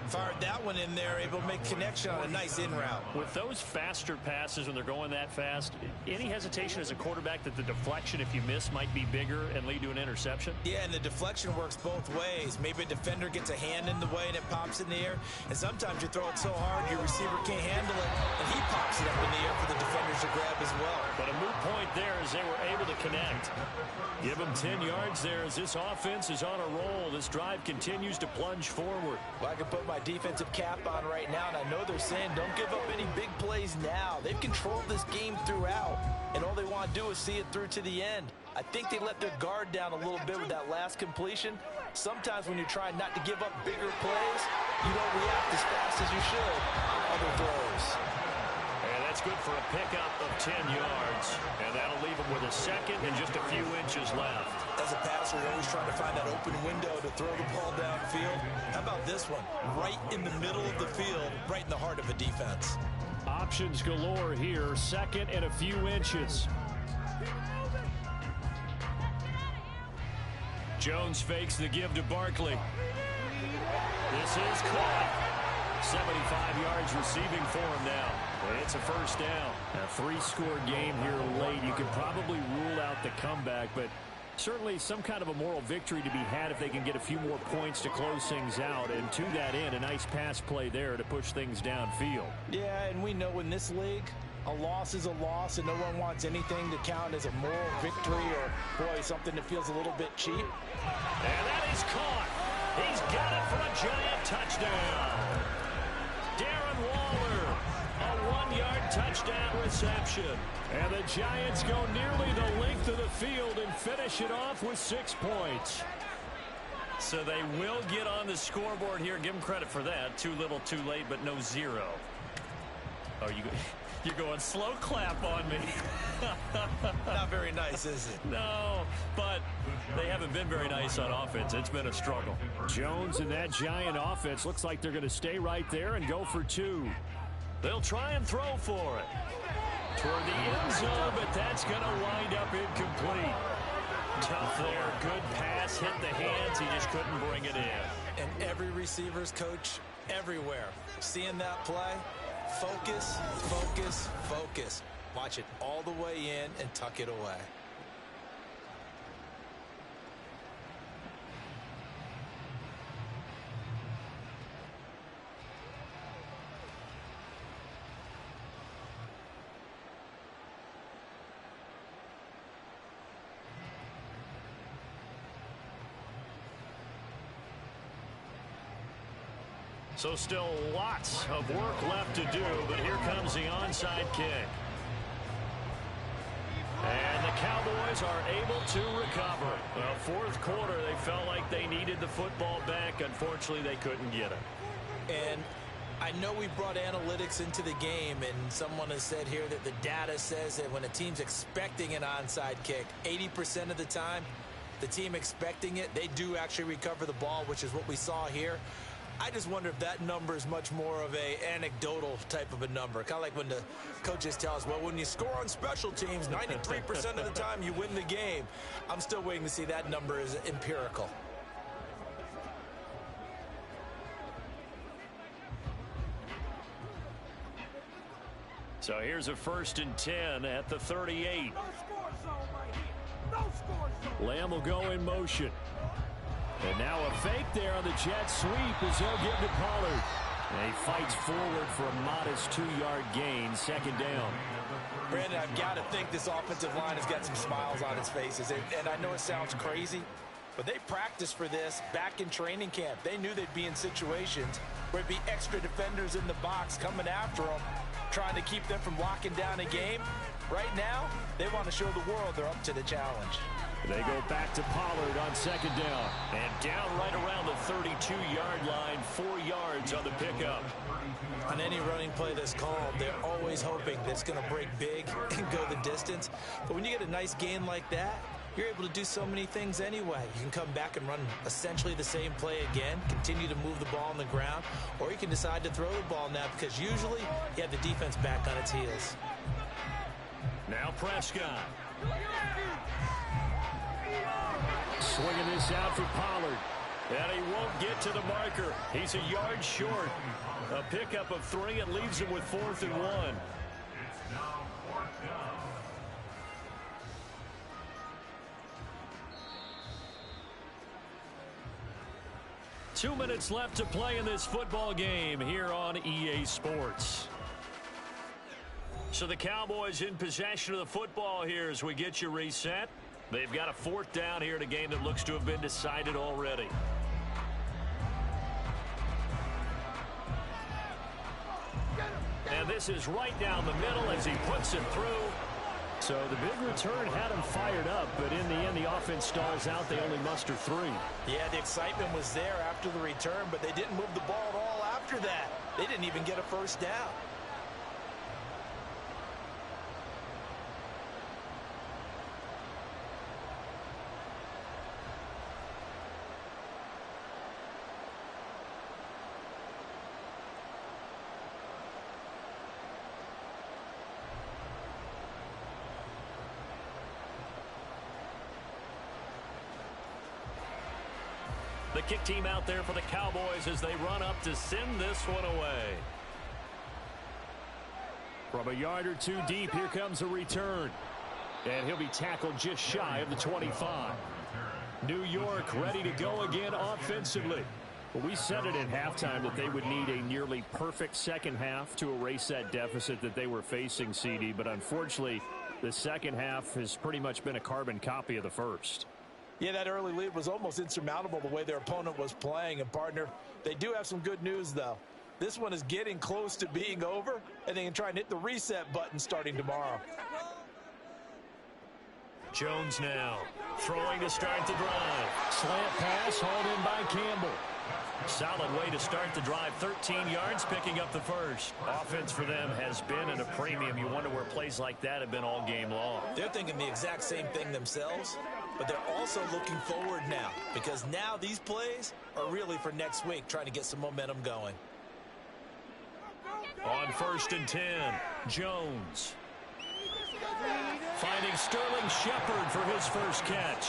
Fired that one in there, able to make connection on a nice in route. With those faster passes when they're going that fast, any hesitation as a quarterback that the deflection, if you miss, might be bigger and lead to an interception? Yeah, and the deflection works both ways. Maybe a defender gets a hand in the way and it pops in the air. And sometimes you throw it so hard your receiver can't handle it, and he pops it up in the air for the defenders to grab as well. But a moot point there as they were able to connect. Give them 10 yards there as this offense is on a roll. This drive continues to plunge forward. Well, I can put my defensive cap on right now, and I know they're saying don't give up any big plays now. They've controlled this game throughout, and all they want to do is see it through to the end. I think they let their guard down a little bit with that last completion. Sometimes when you're trying not to give up bigger plays, you don't react as fast as you should on other throws. And that's good for a pickup of 10 yards. And that'll leave them with a 2nd and just a few inches left. As a passer, you're always trying to find that open window to throw the ball downfield. How about this one? Right in the middle of the field, right in the heart of a defense. Options galore here. 2nd and a few inches. Jones fakes the give to Barkley. This is caught. 75 yards receiving for him now. It's a first down. A 3-score game here late. You could probably rule out the comeback, but certainly some kind of a moral victory to be had if they can get a few more points to close things out. And to that end, a nice pass play there to push things downfield. Yeah, and we know in this league, a loss is a loss, and no one wants anything to count as a moral victory or, boy, something that feels a little bit cheap. And that is caught. He's got it for a Giant touchdown. Darren Waller, a 1-yard touchdown reception. And the Giants go nearly the length of the field and finish it off with 6 points. So they will get on the scoreboard here. Give them credit for that. Too little, too late, but no 0. Oh, you're going slow clap on me. Not very nice, is it? No, but they haven't been very nice on offense. It's been a struggle. Jones and that Giant offense looks like they're going to stay right there and go for 2. They'll try and throw for it. Toward the end zone, but that's going to wind up incomplete. Tough there. Good pass. Hit the hands. He just couldn't bring it in. And every receiver's coach everywhere. Seeing that play, focus, focus, focus. Watch it all the way in and tuck it away. So still lots of work left to do, but here comes the onside kick. And the Cowboys are able to recover. Well, fourth quarter, they felt like they needed the football back. Unfortunately, they couldn't get it. And I know we brought analytics into the game, and someone has said here that the data says that when a team's expecting an onside kick, 80% of the time, the team expecting it, they do actually recover the ball, which is what we saw here. I just wonder if that number is much more of a anecdotal type of a number. Kind of like when the coaches tell us, well, when you score on special teams, 93% of the time you win the game. I'm still waiting to see that number is empirical. So here's a 1st and 10 at the 38. Lamb will go in motion. And now a fake there on the jet sweep as they'll give to Pollard. And he fights forward for a modest 2-yard gain, 2nd down. Brandon, I've got to think this offensive line has got some smiles on its faces. And I know it sounds crazy, but they practiced for this back in training camp. They knew they'd be in situations where it'd be extra defenders in the box coming after them, trying to keep them from locking down a game. Right now, they want to show the world they're up to the challenge. They go back to Pollard on 2nd down. And down right around the 32-yard line, 4 yards on the pickup. On any running play that's called, they're always hoping that it's going to break big and go the distance. But when you get a nice gain like that, you're able to do so many things anyway. You can come back and run essentially the same play again, continue to move the ball on the ground, or you can decide to throw the ball now because usually you have the defense back on its heels. Now Prescott. Swinging this out for Pollard. And he won't get to the marker. He's a yard short. A pickup of 3 and leaves him with 4th and 1. It's now 4th down. Two minutes left to play in this football game here on EA Sports. So the Cowboys in possession of the football here as we get you reset. They've got a 4th down here in a game that looks to have been decided already. And this is right down the middle as he puts it through. So the big return had him fired up, but in the end, the offense stalls out. They only muster 3. Yeah, the excitement was there after the return, but they didn't move the ball at all after that. They didn't even get a 1st down. The kick team out there for the Cowboys as they run up to send this one away. From a yard or 2 deep, here comes a return. And he'll be tackled just shy of the 25. New York ready to go again offensively. Well, we said it at halftime that they would need a nearly perfect second half to erase that deficit that they were facing, CD. But unfortunately, the second half has pretty much been a carbon copy of the first. Yeah, that early lead was almost insurmountable the way their opponent was playing. And, partner, they do have some good news, though. This one is getting close to being over, and they can try and hit the reset button starting tomorrow. Jones now throwing to start the drive. Slant pass hauled in by Campbell. Solid way to start the drive. 13 yards, picking up the first. Offense for them has been at a premium. You wonder where plays like that have been all game long. They're thinking the exact same thing themselves, but they're also looking forward now because now these plays are really for next week, trying to get some momentum going. On 1st and 10, Jones. Finding Sterling Shepard for his first catch.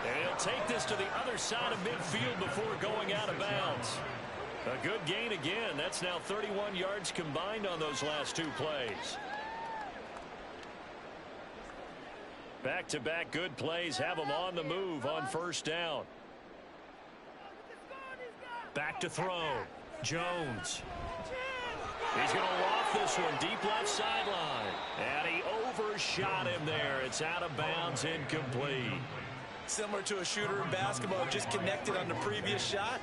And he'll take this to the other side of midfield before going out of bounds. A good gain again. That's now 31 yards combined on those last 2 plays. Back-to-back good plays have them on the move on 1st down. Back to throw. Jones. He's going to loft this one deep left sideline. And he overshot him there. It's out of bounds, incomplete. Similar to a shooter in basketball, just connected on the previous shot.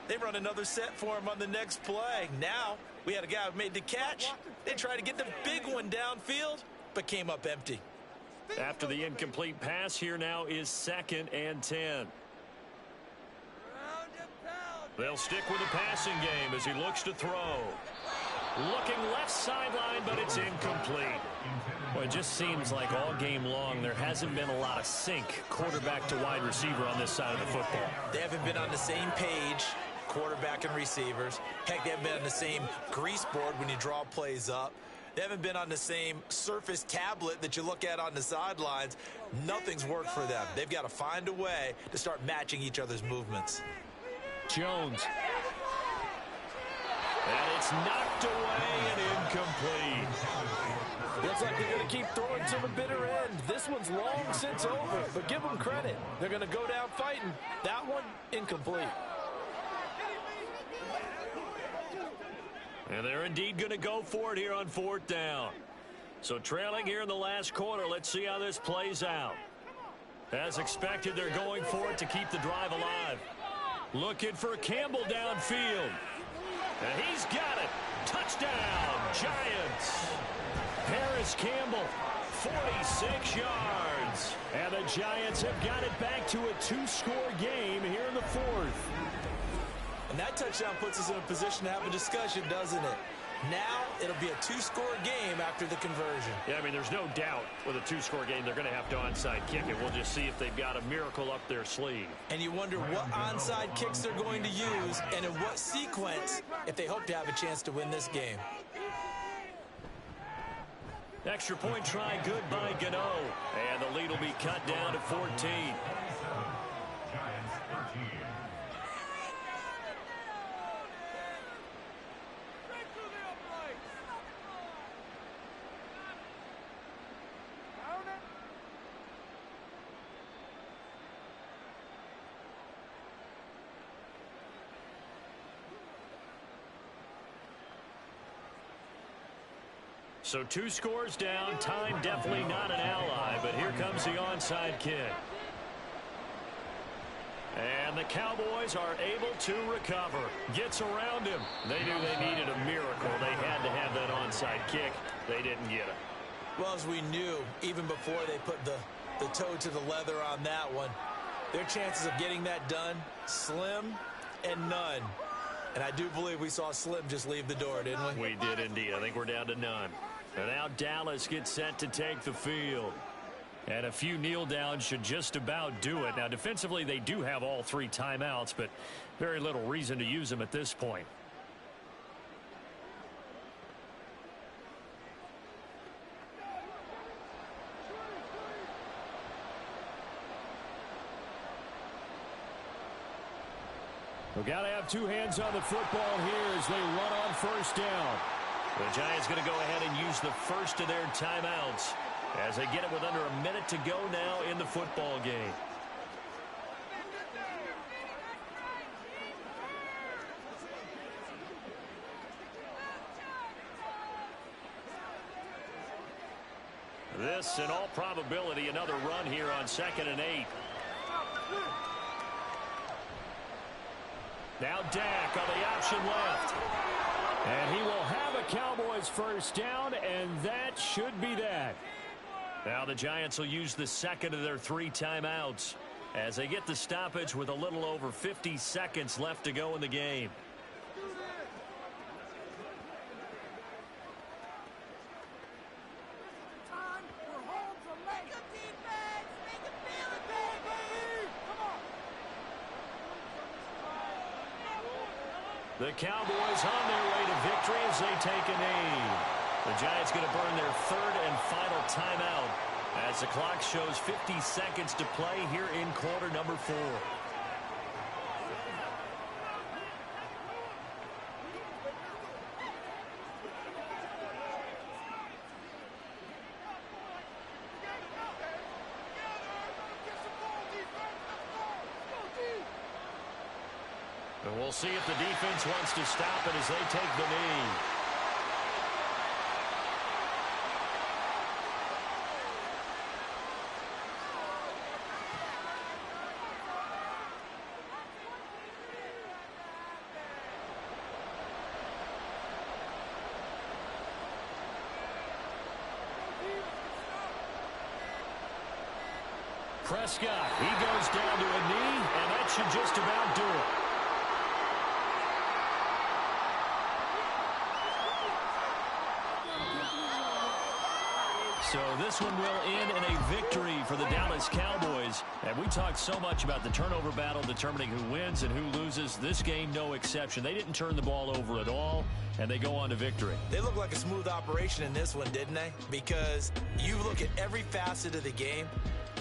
They run another set for him on the next play. Now, we had a guy who made the catch. They tried to get the big one downfield, but came up empty. After the incomplete pass, here now is 2nd and 10. They'll stick with the passing game as he looks to throw. Looking left sideline, but it's incomplete. Well, it just seems like all game long there hasn't been a lot of sync quarterback to wide receiver on this side of the football. They haven't been on the same page, quarterback and receivers. Heck, they haven't been on the same grease board when you draw plays up. They haven't been on the same Surface tablet that you look at on the sidelines. Nothing's worked for them. They've got to find a way to start matching each other's movements. Jones. And it's knocked away and incomplete. Looks like they're going to keep throwing to the bitter end. This one's long since over, but give them credit. They're going to go down fighting. That one, incomplete. And they're indeed going to go for it here on 4th down. So trailing here in the last quarter, let's see how this plays out. As expected, they're going for it to keep the drive alive. Looking for Campbell downfield. And he's got it. Touchdown, Giants. Harris Campbell, 46 yards. And the Giants have got it back to a 2-score game here in the 4th. And that touchdown puts us in a position to have a discussion, doesn't it? Now it'll be a 2-score game after the conversion. Yeah, I mean, there's no doubt with a 2-score game they're going to have to onside kick it. We'll just see if they've got a miracle up their sleeve. And you wonder what onside kicks they're going to use and in what sequence if they hope to have a chance to win this game. Extra point try good by Gano. And the lead will be cut down to 14. Giants 13. So 2 scores down. Time definitely not an ally, but here comes the onside kick. And the Cowboys are able to recover. Gets around him. They knew they needed a miracle. They had to have that onside kick. They didn't get it. Well, as we knew, even before they put the toe to the leather on that one, their chances of getting that done, slim and none. And I do believe we saw Slim just leave the door, didn't we? We did indeed. I think we're down to none. And now Dallas gets set to take the field. And a few kneel downs should just about do it. Now, defensively, they do have all 3 timeouts, but very little reason to use them at this point. We've got to have 2 hands on the football here as they run on 1st down. The Giants going to go ahead and use the first of their timeouts as they get it with under a minute to go now in the football game. This, in all probability, another run here on 2nd and 8. Now Dak on the option left. And he will have a Cowboys 1st down, and that should be that. Now the Giants will use the 2nd of their 3 timeouts as they get the stoppage with a little over 50 seconds left to go in the game. The Cowboys on their way to victory as they take a knee. The Giants going to burn their 3rd and final timeout as the clock shows 50 seconds to play here in quarter number 4. And we'll see if the defense wants to stop it as they take the knee. Prescott, he goes down to a knee, and that should just about do it. So this one will end in a victory for the Dallas Cowboys. And we talked so much about the turnover battle determining who wins and who loses. This game, no exception. They didn't turn the ball over at all, and they go on to victory. They look like a smooth operation in this one, didn't they? Because you look at every facet of the game,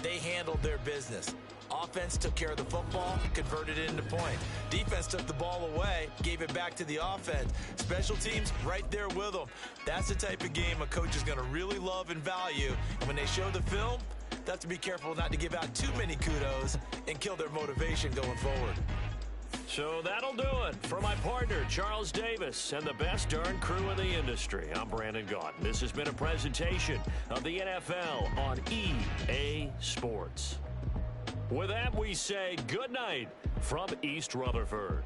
they handled their business. Offense took care of the football, converted it into points. Defense took the ball away, gave it back to the offense. Special teams right there with them. That's the type of game a coach is going to really love and value. And when they show the film, they have to be careful not to give out too many kudos and kill their motivation going forward. So that'll do it for my partner, Charles Davis, and the best darn crew in the industry. I'm Brandon Gaudin. This has been a presentation of the NFL on EA Sports. With that, we say good night from East Rutherford.